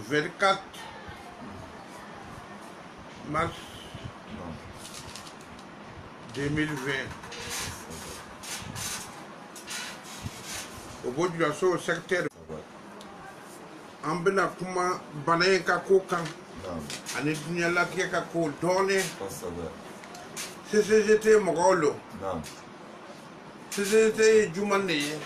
24 mars 2020. Au bout du secteur, en bena kuma banaye ka ko kan ani dunya la ke ka ko dole CCT mogolo CCT jumane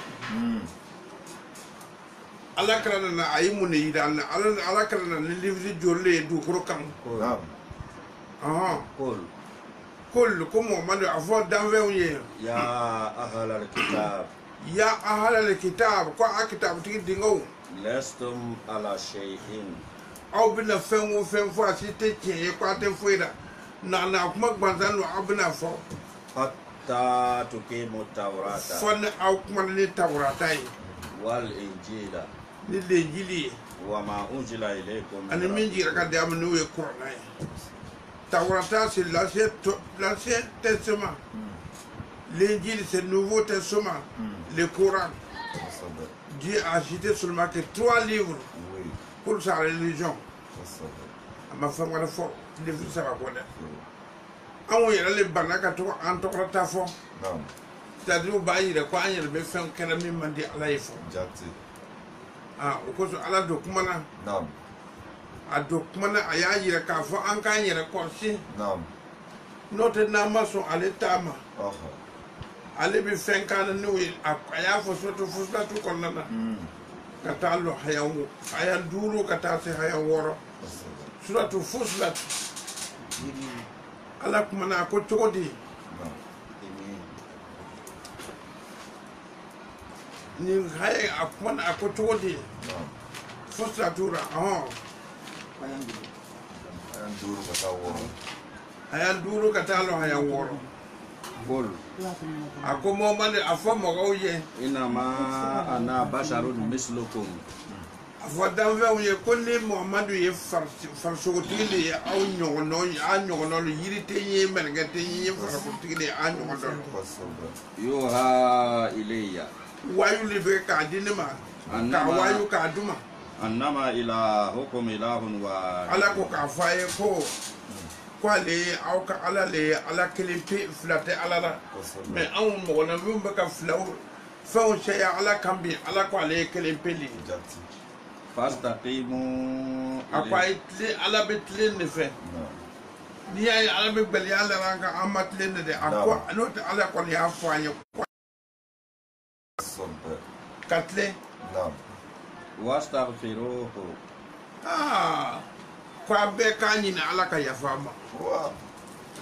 ala kana na ayimu ne yidan ala kana na livre jolle du ko kan كل كم من أفضل دمويه يا أهل الكتاب يا أهل الكتاب كوا كتاب تيجي لستم على شيء أو بنا فهم فاسيتي كي كوا تفيدا نانا كم بنزانو أو بنا فو حتى تقيموا التوراة فن أو كم للتوراة والإنجيل للإنجيل وما أنزل إليكم أنا من جيرك دام نوي كورناي Taurata c'est l'Ancien Testament. L'Injil c'est le Nouveau Testament. Le Coran. Dieu a cité seulement que 3 livres pour sa religion. Ma femme a fait des livres ça va connaître. On y a les bananes qui ont entouré ta femme. C'est-à-dire qu'il y a quoi il y a fait un calame mandi à la ifo. Ah, au cause de la document. A document a ya yira ka fo an kan yira korsi note na maso ale tama ale bi fenkan ni wi ya fo soto fusla tu kon nana katalo hayawu ayan duru katase hayan woro suratu fusla ala kuma na ko togodi ni hay akuma na ko togodi fusla tura Ayan duru kata lo hayan woro. Bol. Ako mo man afo mo oye. Inama ana basharun mislukum. Afo danve oye konni Muhammadu ye farsogotili ye aw nyogono yirite ye melgete ye farsogotili a nyogono. Yuha ilayya. Wayu libe ka dinima. Ka wayu ka duma. Annama ilahukum ilahun wa ala ko ka faye ko ale aw ka ala le ala kelimpe flate ala la mais an mo na mu be ka flaw fa shay ala kambi ala ko ale kelimpe li fastaqimu akwai ala betle ne fe ni ay ala be bel ya la ranga amat len de akwa no ala ko ya faye katle واستغفروه kwa be kanyina alaka ya fama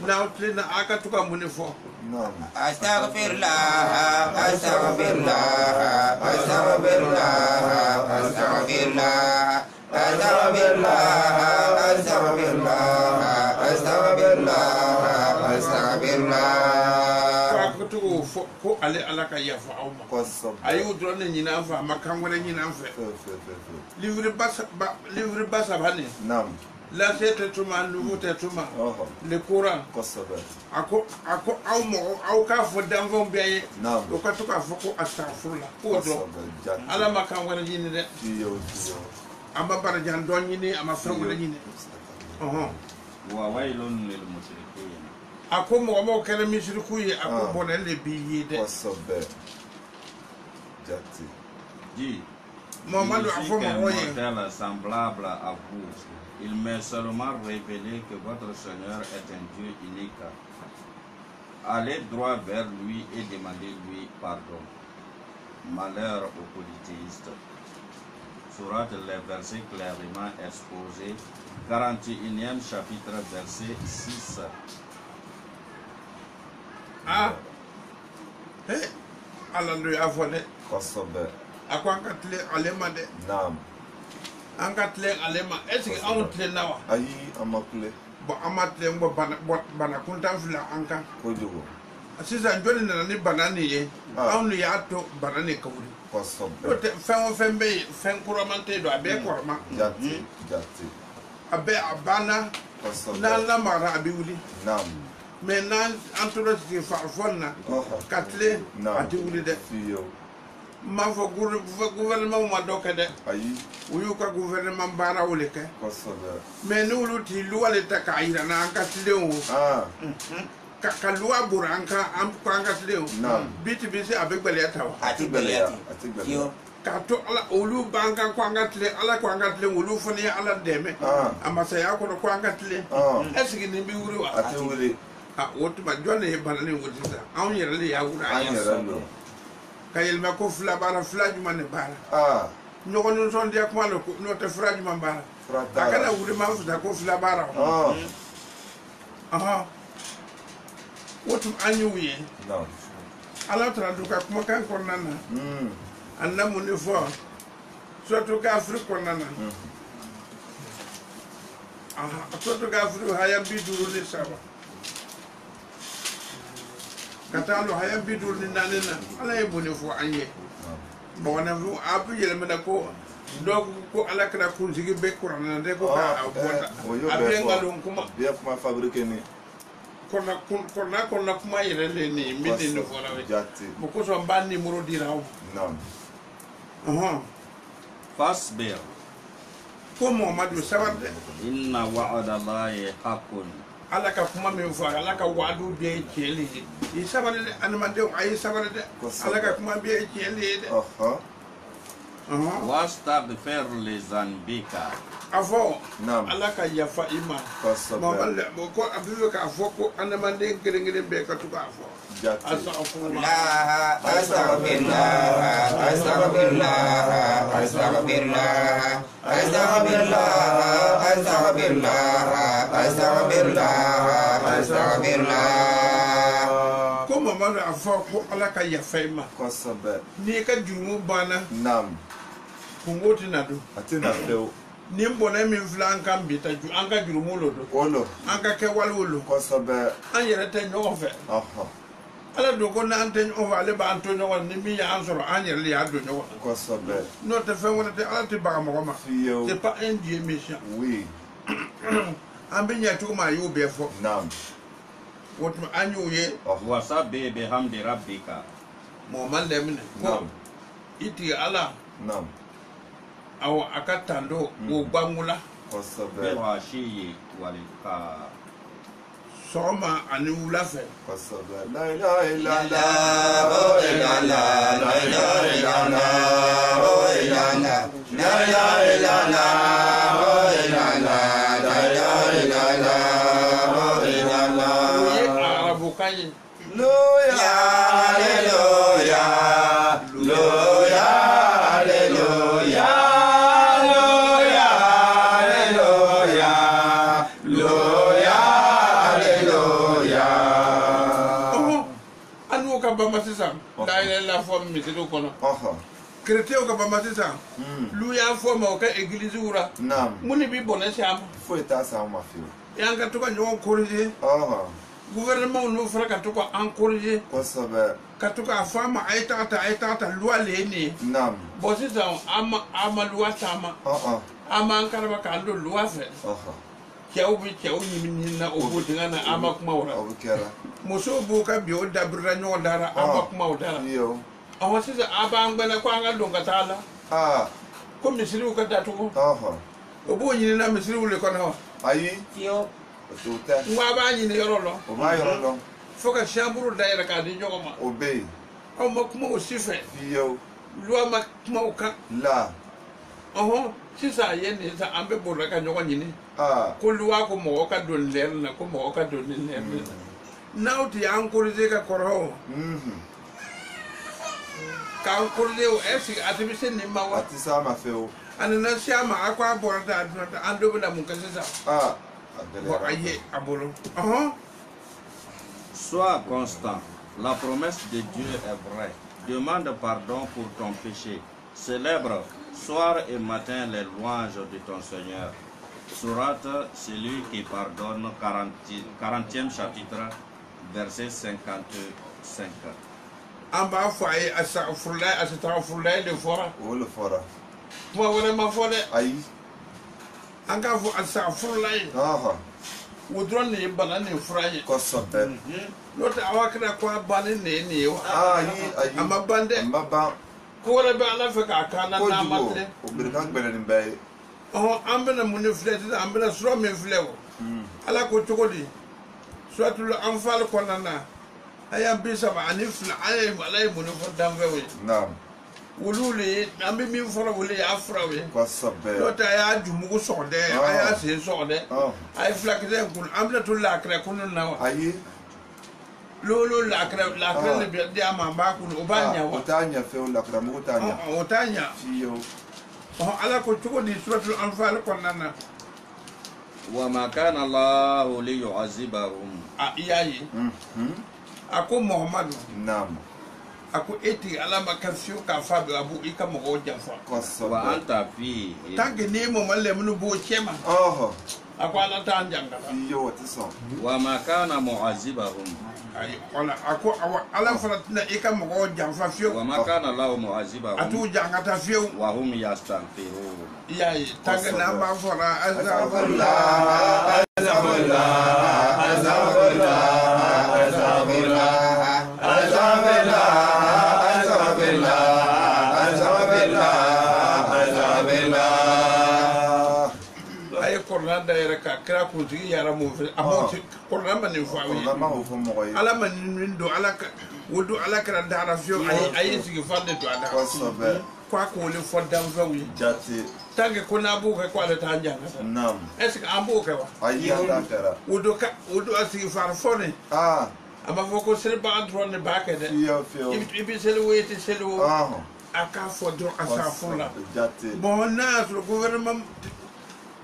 na utlina aka tuka munifo astaghfirullah astaghfirullah astaghfirullah astaghfirullah astaghfirullah astaghfirullah astaghfirullah astaghfirullah ko ale alaka ya fa awma ayu drone nyina fa makangore nyina fa livre basa bane la c'est tout mal nouveau testament le Coran ako awmo aw ka fo danvon biaye o ka to ka fo ko astaghfirullah ko do ala makangore nyini de amba bara jan don nyini ama frangole nyini wa wailun lil mushrikeen ako mo kele misriku ye ako bonele biye de dit Muhammadu afo mo ye semblable à vous. Il m'est seulement révélé que votre Seigneur est un Dieu unique. Allez droit vers lui et demandez-lui pardon. Malheur aux polythéistes. Sourate les versets clairement exposés. 41e chapitre, verset 6. Hallelujah afone akwankatle alema de ankatle alema est-ce que amutle nawa ayi amakule bo amatle ngo bana kuntan fila anka ko jogo sisa joni na ni banani ye awnu ya to banani kawuri kosobe fembe fen kuramante do abe korma jati abe abana na la mara abiuli maintenant entourage qui farfonna katle ati wuli de ma fo gouvernement ma doke de ayi uyu ka gouvernement bara wole ke kosobe mais ni wulu ti loi le ta ka ira na ka tlewo ka loi buranka am ko anga tlewo biti bisi avec bele tawa ati bele yo ka to ala olu banka ko anga tle ala ko anga tle wulu foni ala deme amasa ya ko anga tle esigi ni bi wuri wa ati wuri ha wotu ma jone banane wuti sa an yere le ya wura an yere lo ka yelma ko fula bara fula juma ne bara ñoko ñu son dia ko lo no te fula juma bara akala wuri ma futa ko fula bara wotu anyu wi no ala tra du ka kuma kan ko nana anna mu ne fo surtout ka afrique ko nana surtout ka afrique haya bi duru ni sawa katalo haya bidur ni nanena ala e bone fo anye bona fu abu yele mena ko dog ko ala kra kun sigi be ko na de ko ka abota abi ngalon kuma bien kuma fabriquer ni kona kuma yele le ni mini no fo la we mo ko so ban ni muro diraw non fasbir como madu sabarde inna wa'ada allahi haqqun ala ka kuma min fo ala ka wadu be kele yi sabale anamande ay sabale de ala ka kuma be kele de wastaghfir li zanbika afo ala ka yafa ima mo balle ko abibe ka afo ko anamande ngere be ka tuka afo astaghfirullah astaghfirullah astaghfirullah astaghfirullah astaghfirullah astaghfirullah astaghfirullah ko mama afo ko ala ka yafa ima kosobe ni ka jurumu bana nam kungoti nadu atina feo nimbo na min flan kan bita ju an ka jurumu lodo olo an ka ke walwolo kosobe an yere te nyogo fe ala do ko na an te nyogo ale ba an to nyogo ni mi ya an soro an yere ya do nyogo kosobe no te fe wona te ala te ba mo ma c'est pas un dieu méchant oui an be nya tu ma yu be fo nam wotu anyu ye wasabi bihamdi rabbika mo man lemne ko iti ala nam aw akatando wo bangula kosobe wa shi walika soma ani wula fe kosobe la ilaha illallah la ilaha illallah la ilaha illallah la ilaha illallah la ilaha illallah Kanye. Hallelujah, hallelujah, hallelujah, hallelujah, hallelujah, hallelujah. Oh, anu ka ba masisa. Dai la forme mi tedo kono. Chrétien ka ba masisa. Lu ya forme o ka église ura. Naam. Muni bi bonne cham. Foi ta sa ma fi. Yanga to ka nyon corriger. Gouvernement nous fera ka to ko encourager kosobe ka to ka fama aita loi leni nam bo si sa ama loi sama ama ankara ka ndo loi fe kiaw bi kiaw ni na obo dinga na ama kuma wala obukera muso bo ka bi o dabra nyo dara ama kuma wala yo awa si sa aba ngbana ko anga donga tala ko misiri ko datu obo ni na misiri le ko na ayi yo tuta ngwa ba ni yoro lo o ma yoro lo foka shamburu daira ka di nyogo ma obey o ma kuma o sife yo loi ma kuma o ka la sisa yene sa ambe borla ka nyogo nyini ko loi ko mo ka don ler na ko mo ka don ler now ti encourager ka koro ka encourager o esi atibise ni ma wa atisa ma fe o anana siama akwa borda ando bina mun ka sisa Sois constant. La promesse de Dieu est vraie. Demande pardon pour ton péché. Célèbre soir et matin les louanges de ton Seigneur. Sourate, celui qui pardonne, 40e chapitre, verset 55. Amba foye astaghfirullah le fora. O le fora. Moi vraiment fora. Aïe. Anga fu astaghfirullah. Wudron ne banane furaye. Kosobe. Lota awakra kwa bane ne wa. Ayi. Ama bande. Mbaba. ko la ba la fa ka kana na matre o bir kan bele ni bay oh ambena mun flete ambena sro men flewo ala ko tokodi suratul anfal ko nana ayam bisa ma anifla ay malay mun fo damwe naam wulule ambe mi fora wule afrawe ko sabbe lota ya jumugo sorde aya se sorde ay flakde kun amna to lakra kun nawa ayi lolo lakra le bi dia mamba kun obanya wa otanya fe lakra mu otanya otanya fiyo ala ko tuko di suratul anfal ko nana wa ma kana Allah li yu'azibahum ayayi ako muhammadu naam ako eti ala makafio ka fabu abu ika mo jafa wa anta fi tanke ni mo malle mun bo chema ako ala tan jangala fiyo watiso wa ma kana mu'azibahum ay ona ako ala faratina ika mo jafa fio wa ma kana Allah mu'azibahum atu jangata fio wa hum yastaghfirun yayi tanke na ma fara azabullah azabullah azabullah azabullah azabullah kornanda era ka kra ko tigi yara mo fe amoti kornamba ni fawi ala man ndo ala ka wodo ala kra dara fio ay sigi fande to ada kwa ko le fodam fawi jati tange ko na bu ko ala tanja nam est ce que ambo ka wa ayi ala kra wodo asigi far fone ama foko sel ba andron ne ba ke de fio ibi sel weti sel wo aka fodro asa fonla jati bon na so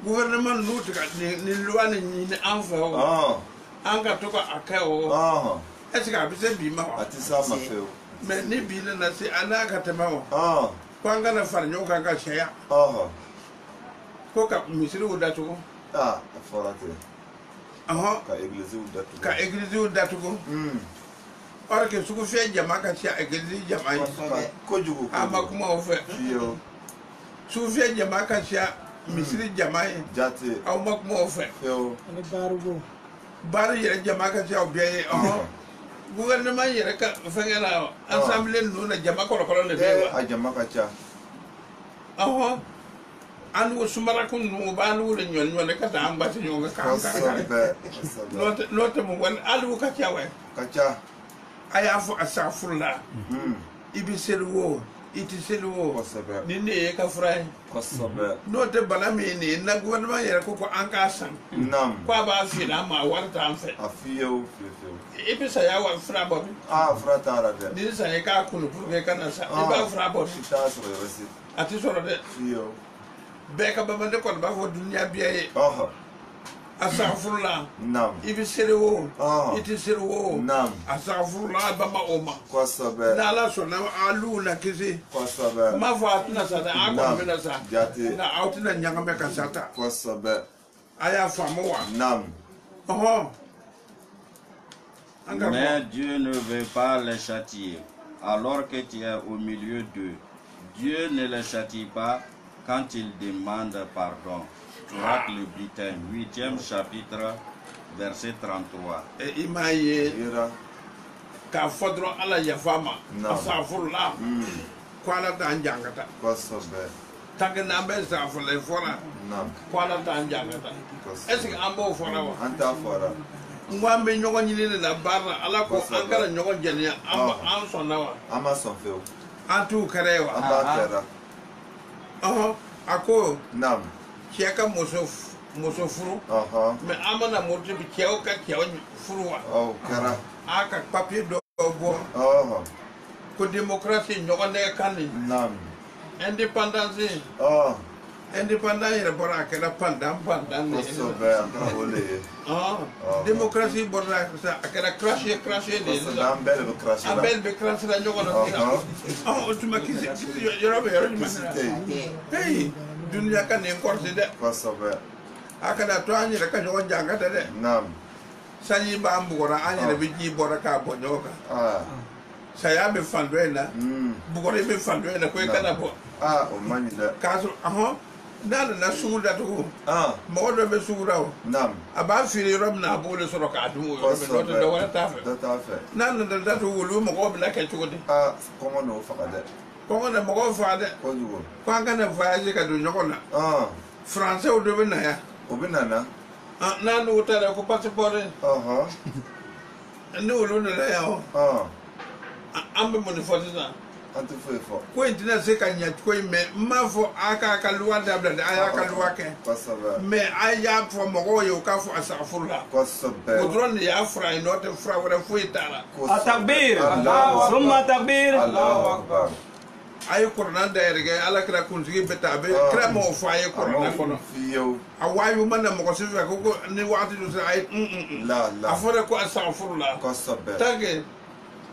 gouvernement l'autre ni loi ni enfant anga to ka akao est-ce que abise bi ma atisa ma feo mais ni bi na si ana ka tema kwanga na farnyo ka ka shaya ko ka misiri udatu forate ka église udatu ko or que suku fe jama ka sia église jama ko jugo ama kuma o fe su fe jama ka sia misiri jamae jati aw mak mo fe yo ani barugo bar yere jama ka ci aw biye gouvernement yere ka fengela ensemble no na jama ko le dewa a jama ka cha an wo sumara kun no ba lu le nyon ka ta amba ci nyon ka lote mo wan alu ka cha we ka cha aya fu asafurla ibi selwo iti selwo ni ne ka fray no te bala mi ni na gouvernement yere ko anka san nam kwa ba fi na ma warta an fe afiyo ibi sa ya wa fra bo fra tara de ni sa ya ka kunu pour que kana sa iba fra bo ta so resi ati so de fiyo be ka ba mande ko ba fo dunya biye asafurla nam ibi selwo iti selwo nam asafurla ba ma oma ko sabe na la so na alu na kisi ko sabe ma fo atuna sa da akon me na sa jati na autina nyanga me ka sata ko sabe aya famu wa nam mais Dieu ne veut pas les châtier alors que tu es au milieu d'eux. Dieu ne les châtie pas quand ils demandent pardon. Surat le Bulletin, 8e chapitre, verset 33. Et imaye ka fodro ala yafama asafurla kwala ta njangata ko sabe tanke na be safurla fora kwala ta njangata est-ce que ambo fora wa anta fora ngwambe nyogo nyini na barra ala ko angara nyogo jenya amba an sonna wa ama son feo antu karewa aba kera ako nam cheka moso furu me amana morte bi cheo ka cheo furu wa kera aka papier do bo ko démocratie nyogo ne kanni nam indépendance indépendant yɛrɛ bɔra a kɛra pandan ne démocratie bɔra a kɛra craché de an bɛɛ bɛ craché la ɲɔgɔn na o tuma kisi yɔrɔ bɛ yɔrɔ jumɛn hey dunuya ka nin kɔrɔsi dɛ a kana to an yɛrɛ ka ɲɔgɔn janga tɛ dɛ sanji b'an bugɔra an yɛrɛ bɛ ji bɔra k'a bɔ ɲɔgɔn kan saya bɛ fan dɔ in na bugɔra bɛ fan dɔ in na ko i kana bɔ o man ɲi dɛ k'a sɔrɔ nada na sugu datugu mɔgɔ dɔ bɛ sugu la o a b'a feere yɔrɔ min na a b'o de sɔrɔ k'a dun o yɔrɔ min n'o tɛ dɔ wɛrɛ t'a fɛ n'a nana datugu olu mɔgɔw bɛna kɛ cogo di kɔngɔ n'o faga dɛ Kongo na mɔgɔ fa dɛ. Kojugu. Ko an kana voyage ka don ɲɔgɔn na. Français o dɔ bɛ na yan. O bɛ nana. N'a n'u taara ko passeport. Ni olu nana yan o. An bɛ mun de fɔ sisan. An tɛ foyi fɔ. Ko in tɛna se ka ɲɛ cogo in mais n m'a fɔ a k'a ka loi dabila dɛ, a y'a ka loi kɛ. Kosɛbɛ. Mais a y'a fɔ mɔgɔw ye u k'a fɔ asafurula. Kosɛbɛ. O dɔrɔn de y'a fura ye n'o tɛ fura wɛrɛ foyi t'a la. Takbir. Summa takbir. Allahu akbar. A ye kɔrɔna dayɛlɛ kɛ ala kira kunsigi bɛ ta a bɛ kira m'o fɔ a ye kɔrɔna kɔnɔ. A waayu ma na mɔgɔ si fɛ ko ni waati dɔ sera a ye a fɔra ko asafurula. Kosɛbɛ. Tant que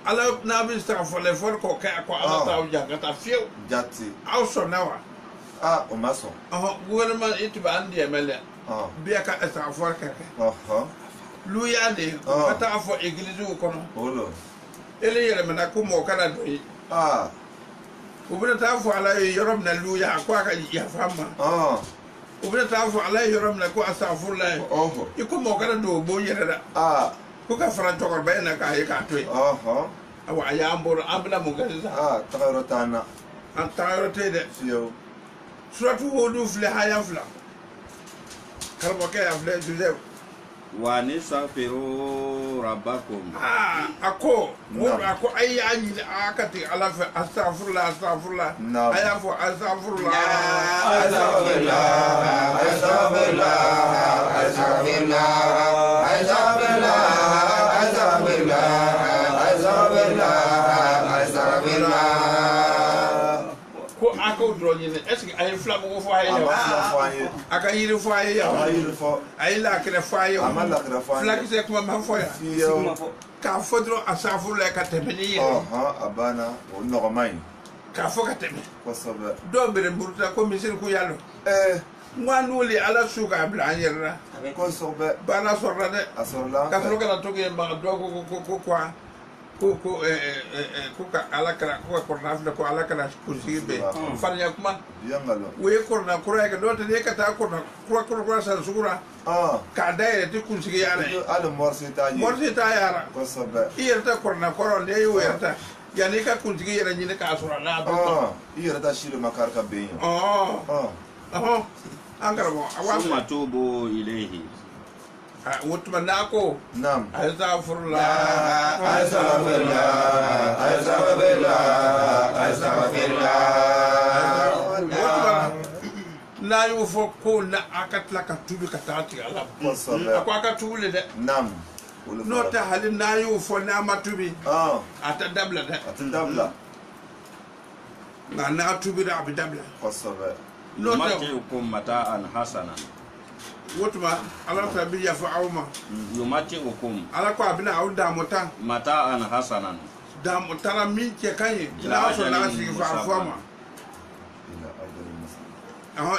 ala n'a bɛ se ka fɔ l'effort k'o kɛ ko ala t'aw jan ka taa fiyewu. Jate. Aw sɔnna wa? O ma sɔn. Gouvernement i tun b'an dɛmɛ dɛ. Bi a ka asafur kɛ kɛ. Lu y'a de ka taa fɔ église kɔnɔ. Ele yɛlɛmana ko mɔgɔ kana don ye. U bɛna taa fɔ ala ye yɔrɔ min na lu ya ko a ka yafa ma. U bɛna taa fɔ ala ye yɔrɔ min na ko asafurula ye. I ko mɔgɔ kana don o bon yɛrɛ la. Ko ka fara cɛkɔrɔba in na k'a ye k'a to yen. Awa a y'an bolo an bɛna mun kɛ sisan. Tagayɔrɔ t'an na. An tagayɔrɔ tɛ yen dɛ. Fiyewu. Suratu Hudu filɛ haya 2. Karamɔgɔkɛ y'a filɛ Joseph. Wa nistaghfiru rabbakum. A ko a y'a ɲini a ka tigɛ ala fɛ astagfirullah astagfirullah. A y'a fɔ astagfirullah. Astagfirullah. Astagfirullah. Astagfirullah. Astagfirullah. Astagfirullah. Astagfirullah. Ko a k'o dɔrɔn ɲini est-ce que a ye filamɔgɔ fɔ a ye wa? A ka yiri fɔ a ye yan wa? A ye lakɛrɛ fɔ a ye wa? Filakisɛ kuma ma fɔ yan. K'a fɔ dɔrɔn astagfirullah ka tɛmɛ ni yɛrɛ. A banna o nɔgɔma in. K'a fɔ ka tɛmɛ. Kosɛbɛ. Dɔw bɛ Burukina ko misiri ko yalo. N ko an n'olu ala su k'a bila an yɛrɛ la. Kosɛbɛ. Baara sɔrɔla dɛ. A sɔrɔla. Ka sɔrɔ kana to k'e maga dɔ ko ka ala kɛra ko ka kɔrɔna filɛ ko ala kɛra kunsigi bɛ farinya kuma. O ye kɔrɔna kura ye kɛ n'o tɛ n'e ka taa kɔrɔna kura san sugu la. K'a dayɛlɛ tɛ kunsigi yara ye. Hali mɔrisi t'a ye. Mɔrisi t'a yara. Kosɛbɛ. I yɛrɛ tɛ kɔrɔna kɔrɔ n'e y'o yɛrɛ ta yanni i ka kunsigi yɛrɛ ɲini k'a sɔrɔ a n'a bɛ kɔrɔ. I yɛrɛ ta si de ma kari ka ben ye. An karamɔgɔ a b'a fɔ. Summa tubu ilayhi. O tuma n'a ko. Naam. Astagfirullah. Astagfirullah. Astagfirullah. Astagfirullah. N'a y'o fɔ ko na a ka tila ka tubi ka taa tigɛ ala. Kosɛbɛ. A ko a ka tubi le dɛ. Naam. N'o tɛ hali n'a y'o fɔ n'a ma tubi. A tɛ dabila dɛ. A tɛ dabila. Nka n'a tubira a bɛ dabila. Kosɛbɛ. N'o tɛ Yumati'ukum mata'an hasanan. o tuma ala fɛ bi yafa aw ma. Yumati'ukum. Ala ko a bɛna aw daamu ta. Mata'an hasanan. Daamu tara min cɛ ka ɲi. N'a sɔrɔ n'a sigi fa a fɔ a ma.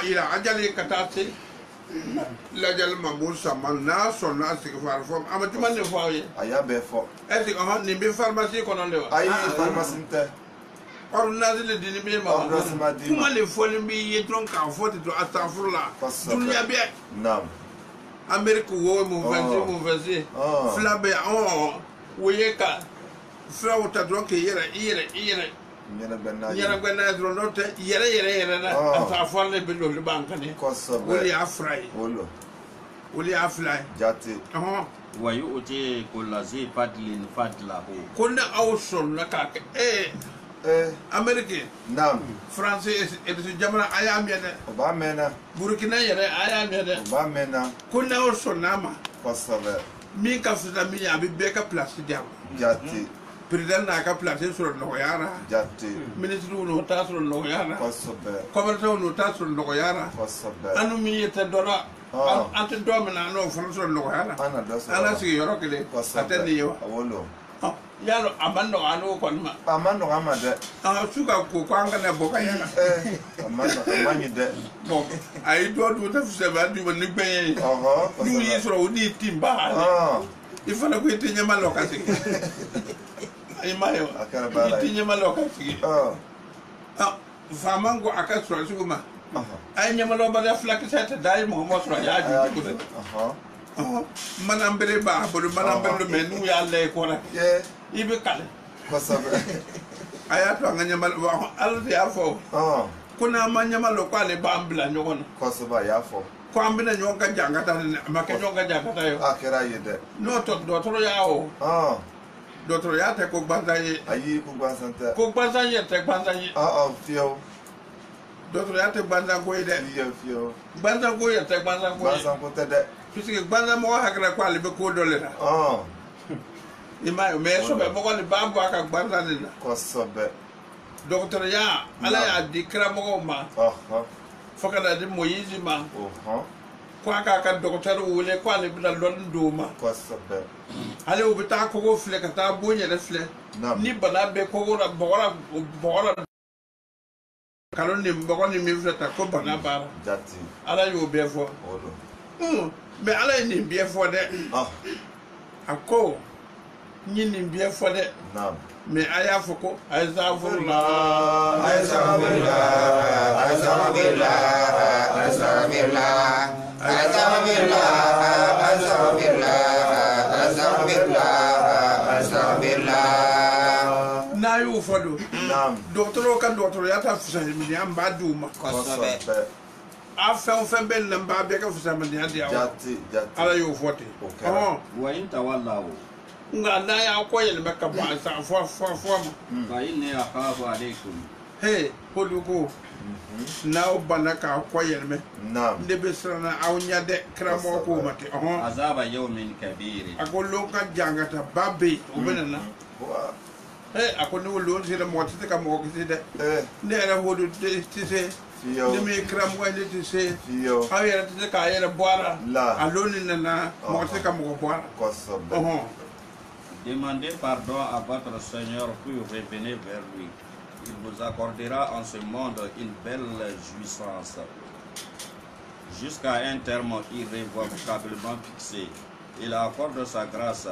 Ila ajali ka taa se. Lajali ma b'o sama n'a sɔrɔ n'a sigi fa a fɔ a ma juma de fɔ aw ye. A y'a bɛɛ fɔ. Est-ce que nin bɛ pharmacie kɔnɔ de wa? Ayi pharmacie tɛ. Ordonnance le dini bɛ ma. Kuma le fɔli b'i ye dɔrɔn k'a fɔ ten dɔrɔn astagfirullah. Dunuya bɛɛ. Naam. Amérique wo mun fɛnsi. Fila bɛ yan o ye ka filaw ta dɔrɔn k'i yɛrɛ ɲɛnabɛ n'a ye dɔrɔn n'o tɛ yɛrɛ la astagfirullah le bɛ olu b'an kan ye. Kosɛbɛ. O de y'a fila ye. O de y'a fila ye. Jate. Wa yu'ti kulla zi fadlin fadlahu. Ko ni aw sɔnna k'a kɛ Amérique. Naam. France jamana a y'a mɛn dɛ. O b'a mɛn na. Burkina yɛrɛ a y'a mɛn dɛ. O b'a mɛn na. Ko n'aw sɔnn'a ma. Kosɛbɛ. Min ka fisa min ye a bɛ bɛɛ ka place di a ma. Jate. Président n'a ka place sɔrɔ nɔgɔya la. Jate. Ministre n'o t'a sɔrɔ nɔgɔya la. Kosɛbɛ. Commerçant n'o t'a sɔrɔ nɔgɔya la. Kosɛbɛ. An min ye tɛ dɔ la. An tɛ dɔ min na an n'o fana sɔrɔ nɔgɔya la. An na dɔ sɔrɔ. An ka sigi yɔrɔ kelen. A tɛ nin ye wa. Awolo. Yalo a ma nɔgɔ an n'o kɔni ma. A ma nɔgɔ an ma dɛ. Su ka ko an kana bɔ ka yala. A ma ɲi dɛ. Bon a ye dɔ dun tɛ fisaba di ma ni gbɛn ye. N'u y'i sɔrɔ u ni ti ba. I fana ko i tɛ ɲɛma lɔ ka sigi. I ma ye wa. I tɛ ɲɛma lɔ ka sigi. Faama ko a ka sɔrɔ sugu ma. A ye ɲɛmalɔbaliya filakisɛ tɛ da a ye mɔgɔ ma sɔrɔ a y'a ju cogo di. Mananbere b'a bolo mananbere mɛ n'u y'a lajɛ kɔrɔ i bɛ kale. Kosɛbɛ. aya to nganya mal alti afo kuna manya malo kwa le bambla nyona kosoba yafo ko ambina nyonga jangata make nyonga jangata yo akera yede no to doctor yao doctor ya te ko banza yi ayi ko gbansanta ko banza yi te banza yi fio doctor ya te banza ko ide fio banza ko ya te banza ko tede puisque banza mo hakra kwa le be ko dolera ima me so be mo ko le bambo aka banza ni kosobe docteur ya ala ya dikra mo ma fakada di moyizi ma kwa ka docteur wole kwa le bida londo ma kosobe ale ubita ko go fle ka ta bonya de fle ni bana be ko go bora kalon ni mboko ni mi fleta ko bana bara jati ala yo be fo me ala ni be fo de ako ni be fo de naam me aya foko azafurla na yu fodo naam docteur ka docteur ya ta fusa mi am baduma kosobe afen ben namba be ka fusa mi ya dia jati ala yu fote wa inta wallahu nga na ya ko yel meka ba sa fo fa inni akhafu alaykum he poluko na bana ka ko yel me naam de be srana awnya de kramo ko mate azaba yawmin kabir akolo ka jangata babbe obenana akoni lo sira mo tete ka mo kiside ne era hodu tise ne mi kram wa ne tise ayera tete ka ayera boara aloni na mo tete ka mo boara kosobe demandez pardon à votre Seigneur puis revenez vers lui. Il vous accordera en ce monde une belle jouissance jusqu'à un terme irrévocablement fixé. Il accorde sa grâce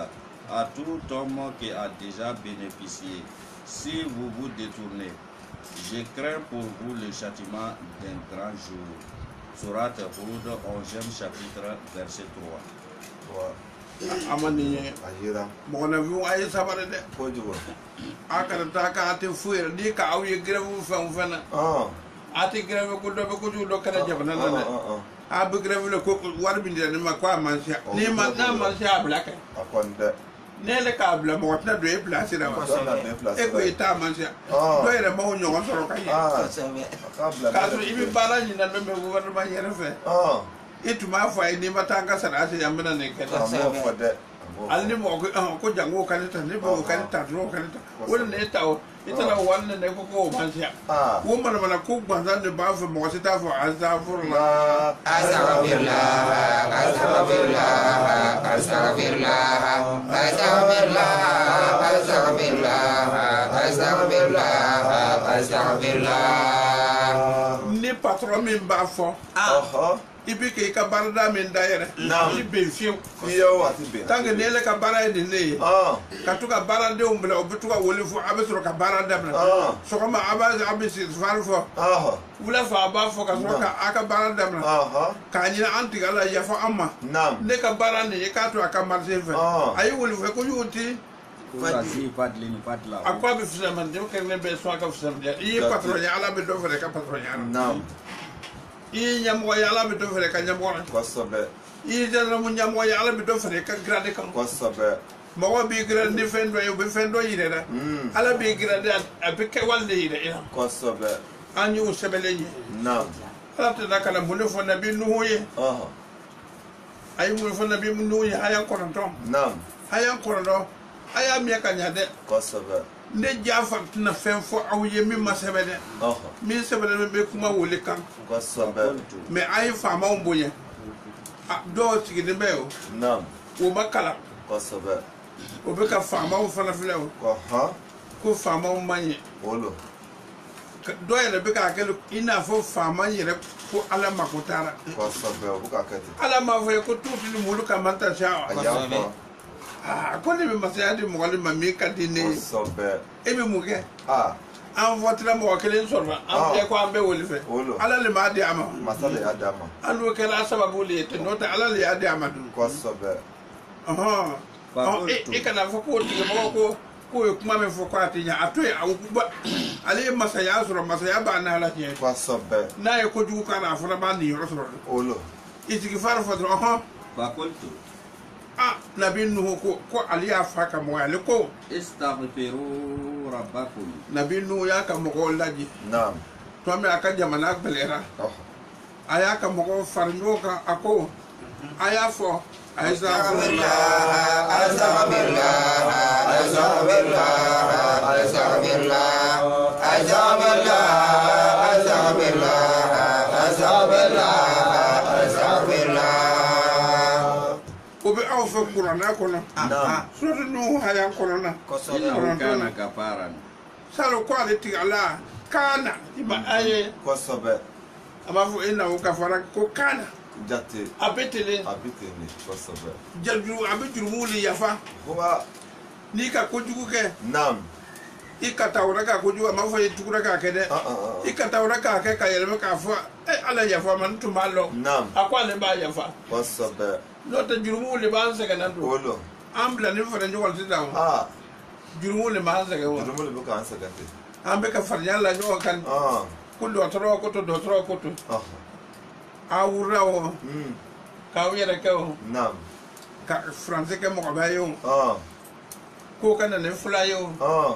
à tout homme qui a déjà bénéficié. Si vous vous détournez, je crains pour vous le châtiment d'un grand jour. Sourate Hud, 11e chapitre, verset 3. amani ayira mo na vi ay sabare de ko jugo akara ta ka te fuere ni ka aw ye grevu fana ati grevu ko do ko ju do kana jabana na ab grevu le ko war bi ni ma kwa mansia ni ma na mansia blaka akonde ne le ka bla mo na do e place da ko e ko ita mansia do ere mo nyo so ro ka ye ka so ibi bala ni na do me wo war ba yere fe itu ma fa ni matanga sana ase yamna ne keta alni mo ko jango kanita ne bo kanita ro kanita wala ne tawo ita na wannan ne ko mansia wo mana ko gbanza ne ba fa mo sita fa azafurla ni patron min ba fo ibi ke ka barada min daire ibe fiu ati be tange nele ka barada ne ka tuka barada umbla obutuka wolifu abesoro ka barada bla so kama abaza abisi farfo wula fa ba fo ka so ka aka barada bla ka nyina antiga la ya fa amma ne ka barada ne ka to aka marse fe ayi wolifu ko yuti akwa be fisa man de ko ne be so aka fisa de yi patron ya ala be do fere ka patron ya I nyamo ya ala be do fere ka nyamo kosobe I jara mu nyamo ya ala be do fere ka grade kan kosobe mo wa bi grade defendo yo be fendo yire da ala bi grade abe ke walde yire ina kosobe anyu sebele yi naam ala te da kala mu ne fo na bi nuhu ye ay mu fo na bi mu nuhu ye hayan kono tom naam hayan kono do aya mi ka nyade kosobe ne jafa na fen fo awye mi masebede mi sebede be kuma wole kan kosobe me ay fama umboye do tigi de beo naam wo makala kosobe o be ka fama o fana flew ko fama o manye olo do ele be ka kele ina fo fama yere ko ala makotara kosobe o buka kete ala ma fo ko tuti ni mulu ka manta sha kosobe ko ne be masaya di mo ma mi ka di ne kosobe e be muke an votra mo kelen sorba an be ko an be woli fe ala le ma di ama masale adama an wo kala sababu le te nota ala le adi ama du kosobe e kana fo ko ti mo ko ko e kuma me fo ko atinya atoy awu ba ale masaya soro masaya ba na la tie Kwasobe. na e ko jugu kana fo ba ni yoro soro Olo. itiki far fo dro ho فقلت nabi nuhu ko ali ya fa ka mo ale ko استغفروا ربكم nabi nuhu ya ka mo ko laji Naam. to me aka jamana belera Oh. aya ka mo ko farnyo ka ako aya fo obe aw fa qur'ana kono sura nuhu haya kono na إنه كان كفارا salo ko ale ti ala kana iba aye Kwasobe. ama fo ina o kafara ko kana Jate. abetele Abitini. Kwasobe. jaju abejuru muli yafa Kuma. ni ka kojugu ke Naam. ikatawra ka kojugu ama fo tukura ka kede ikatawra ka ke ka yelme ka fo ala yafa man tumalo Naam. akwa le ba yafa Kwasobe. no te juru muli ba se kana do Olo. ambla ni fo de jogol ti dawo Ah. juru muli ma se ke wo Durumuli buka ansa gante. ambe ka farnya la nyo kan Ah. ko do tro ko to Ah. awura wo ka wiyere ke wo Naam. ka français ke mo ba yo Ah. ko kana ne fula yo Ah.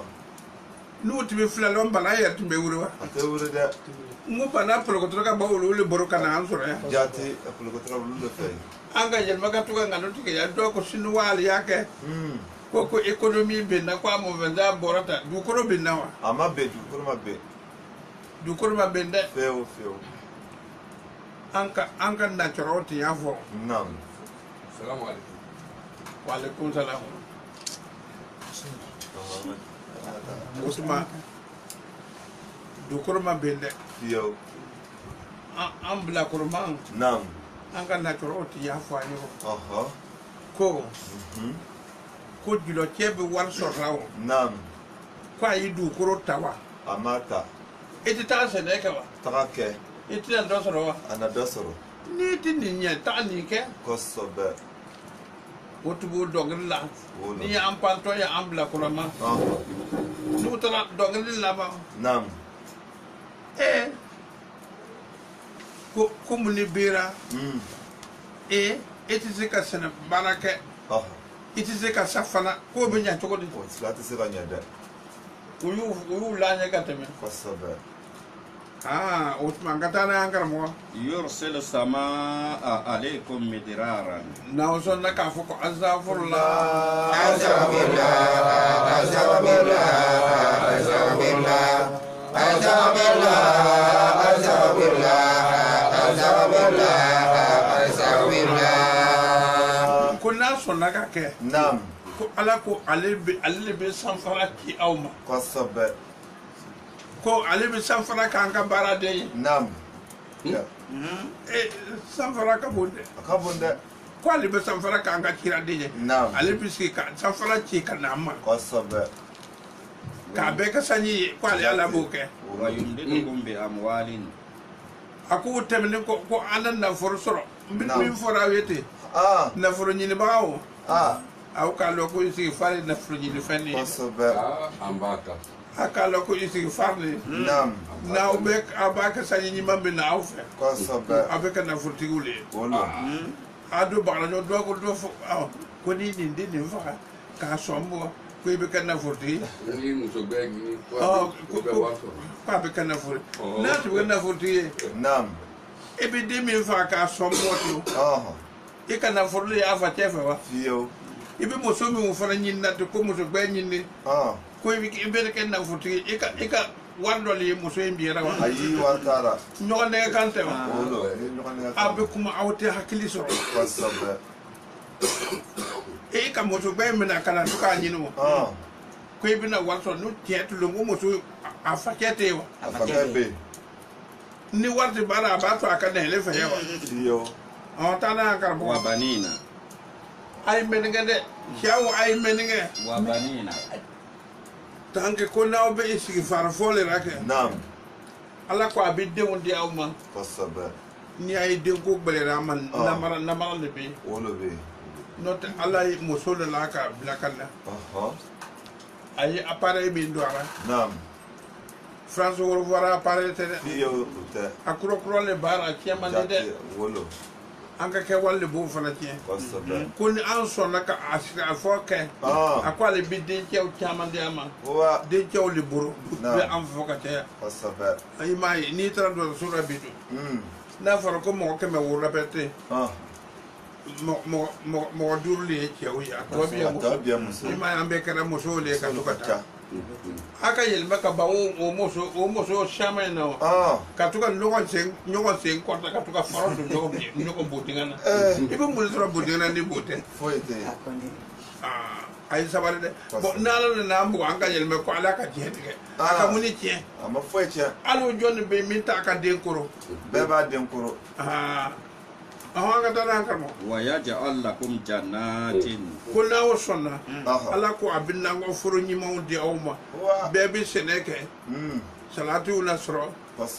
nu tibe fula lon bana ya timbe wuri wa Ate wuri da. mu bana polo ko troka ba wulu boro kana an soro ya Jate. Apolo ko tra bulu fe. anga jel maka tuka ngano tike ya do ko sinu wali yake ko economy be na kwa mo venda borata du ko be na wa Ama be du ko ma be. du ko ma be nde Feo. anka na choroti ya fo Naam. Salamu alaikum. wa alaikum salam usma du ko ma be nde Feo. am bla ko man Naam. anka na choroti ya fo ayo Aha. ko ko julo chebe war so rawo Naam. ko ayi du ko tawa Amata. eti ta se ne ka wa Take. eti na do soro wa Ana dosoro. ni ti ni nya ta ni ke Kwasobe. wotu bu dogri la Olo. ni ya ampanto ya ambla kurama Ah. nu tala dogri la ba Naam. ko muni bira Mm. eti se ka sene barake Ah. eti se ka safana ko be nya to ko di O silati se ba nyada. uyu la nya ka teme Kwasobe. o tuma ngata na angara mo يرسل السماء عليكم مدرارا na o son na ka fo ko azafurla ko na son na ka ke Naam. ko ala ko ale be sanfara ki awma Kwasobe. ko ale be sanfara ka anga bara de Naam. Ya. sanfara ka bonde Akabunde. ko ale be sanfara ka anga kira de Naam. ale be si ka sanfara ki ka na ma Kwasobe. ka be ka sanyi ko ale ala bo ke ويمددكم بأموال aku temne ko anan na for soro Naam. min fora wete Ah. na foro nyini bawo Ah. au ka lo ko isi fare na foro nyini fenni Kwasobe. Ambata. aka lo ko isi farne Naam. na ubek abaka sanyi ni mambe na aufe Kwasobe. abeka na furtigule Olo. ado bagla no do ko do fo ko ni ni fa ka sombo ko be kana furti Ni musobe ni Oh, ko be waso. ko be kana furti na to be kana furti Naam. e be de mi fa ka sombo to Ah. e kana furti ya fa tefa wa Fio. e be mo so mi mo fa nyin na to ko mo so be nyin ni Ah. ko e be kana furti e ka wando le mo so en biera wa Ayi watara. no ne kan te wa Olo. Ni lokani abe kuma awte hakili so Kwasobe. e ka mo so be mi na kana to ka nyin wo Ah. ko e be na waso no tie to lo mo so afakete wa Afakebe. ni warti bara ba to aka ne le fa yawa Fio. o ta na kar bo وبنين ay menenge de shawo ay menenge وبنين tanke ko na obe isi far fole rake Naam. ala ko abi de won di awma Kwasobe. ni ay de ko gbelera man na mara le be Olo be. not ala musole la ka blakalla Aha. ay appareil bi ndora Naam. France wor wara appareil te Fiyo ute. akuro kuro le bara kiamani de Jate wolo. anga ke walle bu fana kien Kosobe. kun an sonna ka asira fo ke akwa le bidin ke o kiamande ama Wa. de ke o le buru Non. be an fo ka te Kosobe. ay mai ni tra do sura bidu na fara ko mo ke me wo repete mo durli ke o ya to bi Atabia muso. ni mai ambe kara mo so le ka to ka aka yel maka ba o moso shama na katuka nyogo sen kota katuka faro do nyogo botingana ibe mo sura botingana ni bote Foyete. ay sabare de bo nala na mbo anga yel me ko ala ka jete aka muni tie Ama foyete. alo joni be minta ka de koro Beba denkuro. anga tara kamo ويجعل لكم جنات kula o sonna ala ko abinna ngo furu nyima o di awma bebe seneke salatu na soro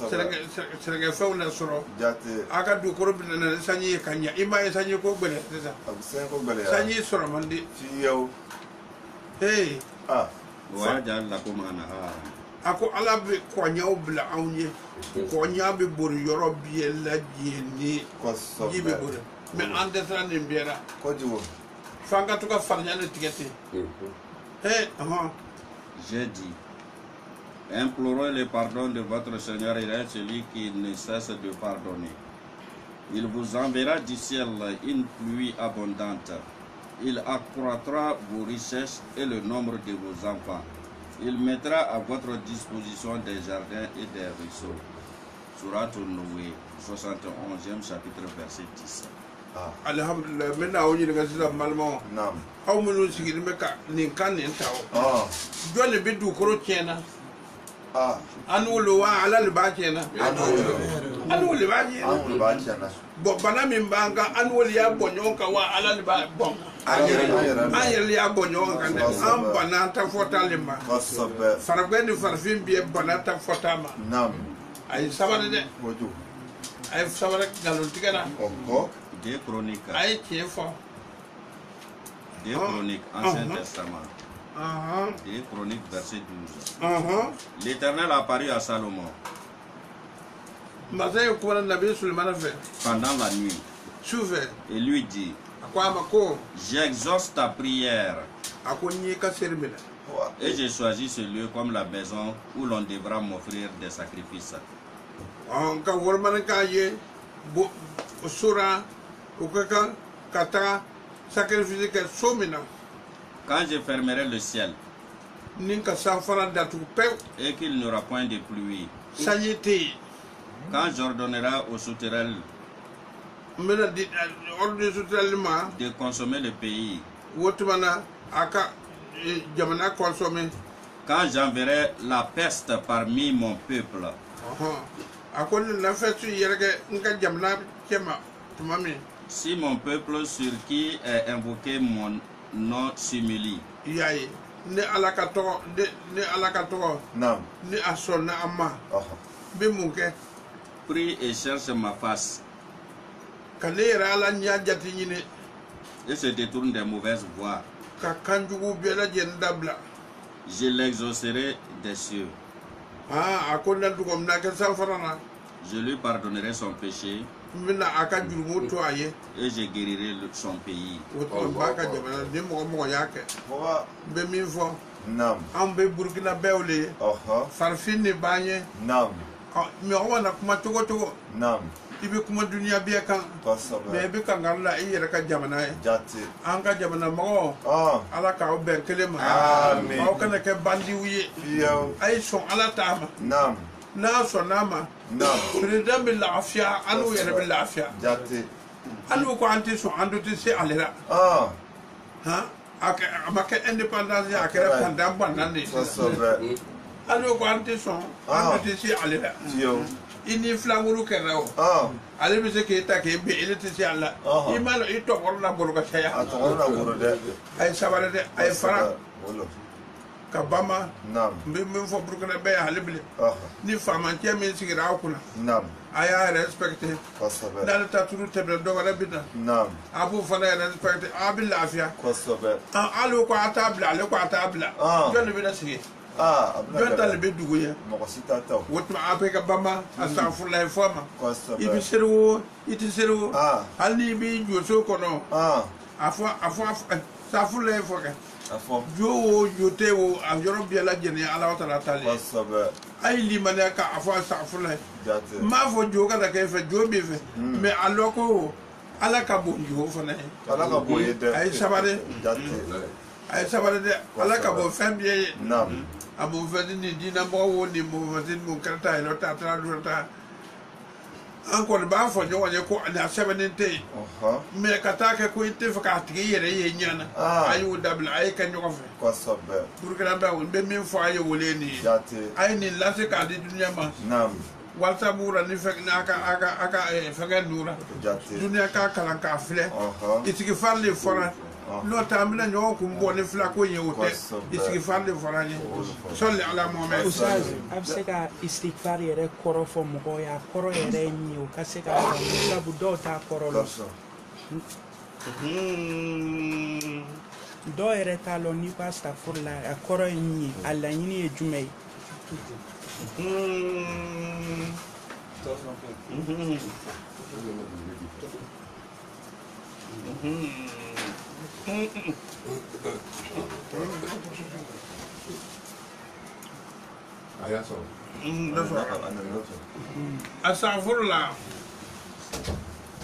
serege fe na soro Jate. aka du koro bin na sanyi kanya ima e sanyi ko bele tesa Absen ko bele ya. sanyi soro mandi Fiyo. hey ويجعل لكم أنهارا ako ala be ko nyaw bla awnye ko nyabe bor yoro biye la jeni Kosobe. jibe bor me ande tan ni biera Kojiwo. fanga to ka farnya le tigete hey J'ai dit, implorez le pardon de votre Seigneur, il est celui qui ne cesse de pardonner. Il vous enverra du ciel une pluie abondante. Il accroîtra vos richesses et le nombre de vos enfants. Il mettra à votre disposition des jardins et des ruisseaux. Surat Noé, 71e chapitre, verset 10. alhamdulillah mena o yiri gasila malmo Naam. aw munu sigil me ka nin kan nin taw jole be du koro tiena anu wa ala le ba tiena anu le ba tiena Anu ba chana. bo bana min banga anu ya bonyo ka wa ala le ba bon ayel ya bonyo ka ne am bana ta fota le ma Kosobe. faragwe ni farfin bi bana ta fota ma Naam. ay sabane de Koju. ay sabane galon tigana Oko. Des chroniques. ay tiefo Des chroniques, Ancien Testament. aha Des chroniques, verset 12. L'Éternel apparut à Salomon mazay ko na nabi sulman fe pendant la nuit souve et lui dit, akwa mako j'exauce ta prière akonyi ka serbina et j'ai choisi ce lieu comme la maison où l'on devra m'offrir des sacrifices. ka worman ka ye bo sura ukaka kata sacrifice ke somina Quand je fermerai le ciel ninka sanfara datu pe et qu'il n'y aura point de pluie, sanyete quand j'ordonnerai aux sauterelles mena di ordre sutralima de consommer le pays, wotmana aka jamana consommer quand j'enverrai la peste parmi mon peuple, akon na fetu yerge nka jamana kema tumami si mon peuple sur qui est invoqué mon nom s'humilie, yayi ne alaka to ne alaka to Naam. ne asonna amma be munke prie et cherche ma face kanera ala nya jati nyine et se détourne des mauvaises voies, ka kanjugu bela jendabla je l'exaucerai des cieux. akon na dugom na ke sanfarana Je lui pardonnerai son péché mina aka jurumu to aye et je guérirai son pays. woto baka jamana de mo yake Wa. be min fo Naam. am be burkina bewle farfin ni banye Naam. mi wana kuma togo Naam. ibe kuma duniya biya kan Kosobe. me be kan garla iyere ka jamana e Jate. an ka jamana mo ala ka o ben kelema Amen. o kana ke bandi wiye Fiyo. ay son ala tama Naam. na so nama Naam. president bil afia anu yere bil afia Jate. anu ko anti so andu ti se alera ha amake independence ya kere pandam banande Kosobe. anu ko anti so andu ti se alera Fiyo. ini flanguru kera o ale bi se ke ta ke be ele ti se ala imalo ito korna bolu ka saya Atona guru de. ay sabare de ay fara Wolo. kabama Naam. min fo burkina be halibli Aha. ni famanke min sigira kuna Naam. aya respecté Kosobe. dal ta turu tebre do wala bidda Naam. abu fana respecté abil afia Kosobe. alu ko atabla le ko atabla joni bi da sigi Abdullah. jota le be duguya Mokosita taw. wotma afrika bama astaghfirullah fama Kosobe. ibi seru iti seru halni bi joso kono afwa astaghfirullah foka Afo. jowo jotewo a yoro biela jeni ala wata tali Kosobe. ay limane ka afwa astaghfirullah Jate. ma fo joka da ke fe jobi fe mais aloko ala ka bon jo fana Ala ka boye de. ay sabare Jate. ay sabare de ala ka bon fem biye Naam. abu fadi ni dina mo woni mo fadi mo karta ilo ta encore ba fo nyo wanye ko na sebenente me katake ko inte fa ka tigi yere ye nyana ayu dabla ay kan yo fa Kosobe. pour que la ba be min fo ay woleni Jate. ay ni lase ka di dunya ma Naam. walta bura ni fek na aka fega nura Jate. dunya ka kalan ka fle itiki farle fora no tamina nyo ko mbone fla ko yewote itiki farle fora ni solli ala muhammad Ustaz abseka istighfar yere koro fo mɔgɔ ya koro yere ni o ka se ka sabu dɔw ta koro lo dɔw yɛrɛ t'a lɔn n'i ko astaghfirullah a kɔrɔ ye min ye a laɲini ye jumɛn astaghfirullah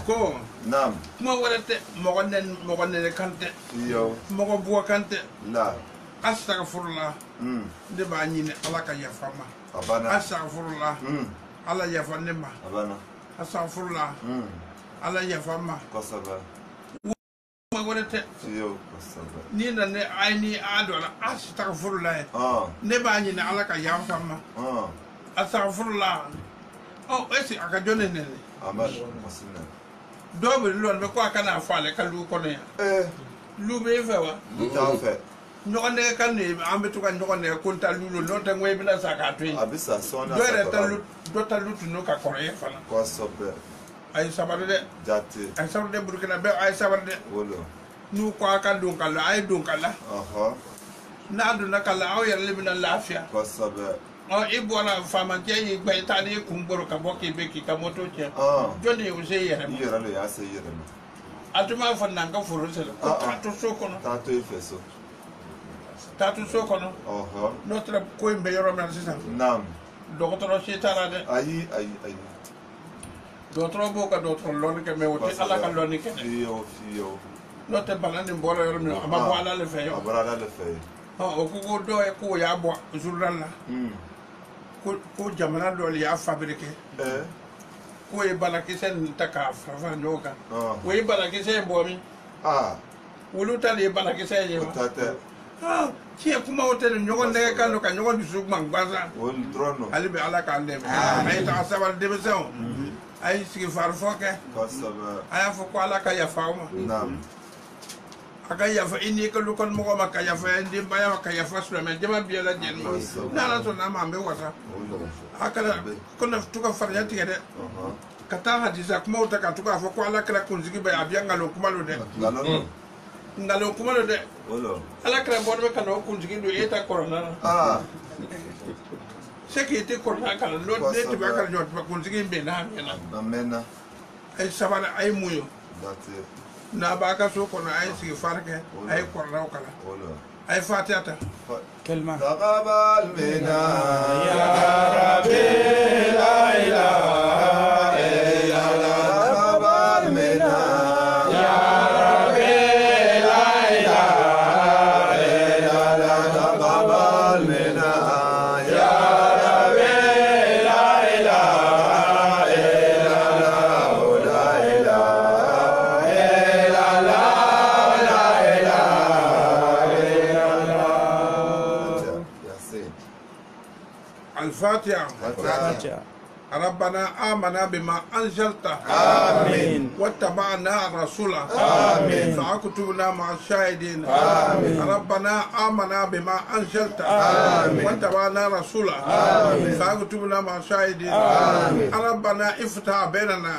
ko Naam. mo warate mo gonne kante Yo. mo bo kante La. astaghfirullah de ba nyine ala ka yafama Abana. astaghfirullah ala yafanne ma Abana. astaghfirullah ala yafama Kosobe. mo warate Yo. Kosobe. ni na ne aini adola astaghfirullah ne ba nyine ala ka yafama astaghfirullah oh esi aka jone ne Amal. Masina. dobe lon be ko kana fale ka lu kono ya lu be fe wa Ta fe. ñoxone kan ne ambe to kan ñoxone ko ta lu no ta ngoy bi na saka to Abisa sona. dore ta lu do ta lu no ka koro ye fala Kosobe. ay sabar de Jate. ay sabar de burkina be ay sabar de Wolo. nu ko aka dun kala ay dun kala na du na kala aw yerle bi na lafia Kosobe. o ibona famantie yi gbe ta ni kumboro ka boki be ki ka moto che joni o se yere mo Yere lo ya se yere mo. atuma fa nanga furu se ko ta to so kono Ta to ifeso. ta to so kono notre ko imbe yoro mer sisan Naam. docteur ci tara de Ayi. docteur bo ka docteur lon ke me wote ala ka lon ke Yo. notre balani mbolo yoro mi aba bo ala le fe yo Abara le fe. o ko do e ko ya bo journal la ko jamana do ya fabriquer ko e bala ki sen taka fa ndoka ko e bala ki sen bo mi wulu tali bala ki sen ye Tata. ci e kuma wote nyogon de kan ka nyogon du sug mang baza Wol drono. ali be ala ka ande ay ta sabar de beso ay sigi far foke Kosobe. ay fo ko ala ka ya fauma Naam. aka yafa ini ka lukon mo ko maka yafa ndi baya maka yafa sulame jama biela jen mo na la to na mambe wata akala kono tuka farya tigede kata hadisa kuma uta ka tuka fo ko ala kala kunzigi ba abiya ngalo kuma lo de ngalo kuma lo de ala kala bodbe kala kunzigi do eta corona sekete corona kala lo de tiba kala jot ba kunzigi be na amena ay sabana ay muyo that's it na ba ka so kono ay sigi farke ay corona kala ay fatiata كلمة تقبل منا يا ربي لا إله إلا الله تقبل منا يا ربي لا إله إلا الله تقبل منا يا ربي لا إله إلا الله لا إله إلا الله لا إله إلا الله ياسين الفاتحه فاتحة ربنا آمنا بما أنزلت آمين واتبعنا الرسول آمين فاكتبنا مع الشاهدين ربنا آمنا بما أنزلت واتبعنا الرسول فاكتبنا مع الشاهدين ربنا افتح بيننا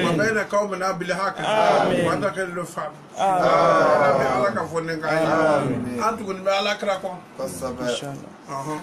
وبين قومنا بالحق وادخل الفهم ربي على كفونك أنت كن على كراكم قصبت. أها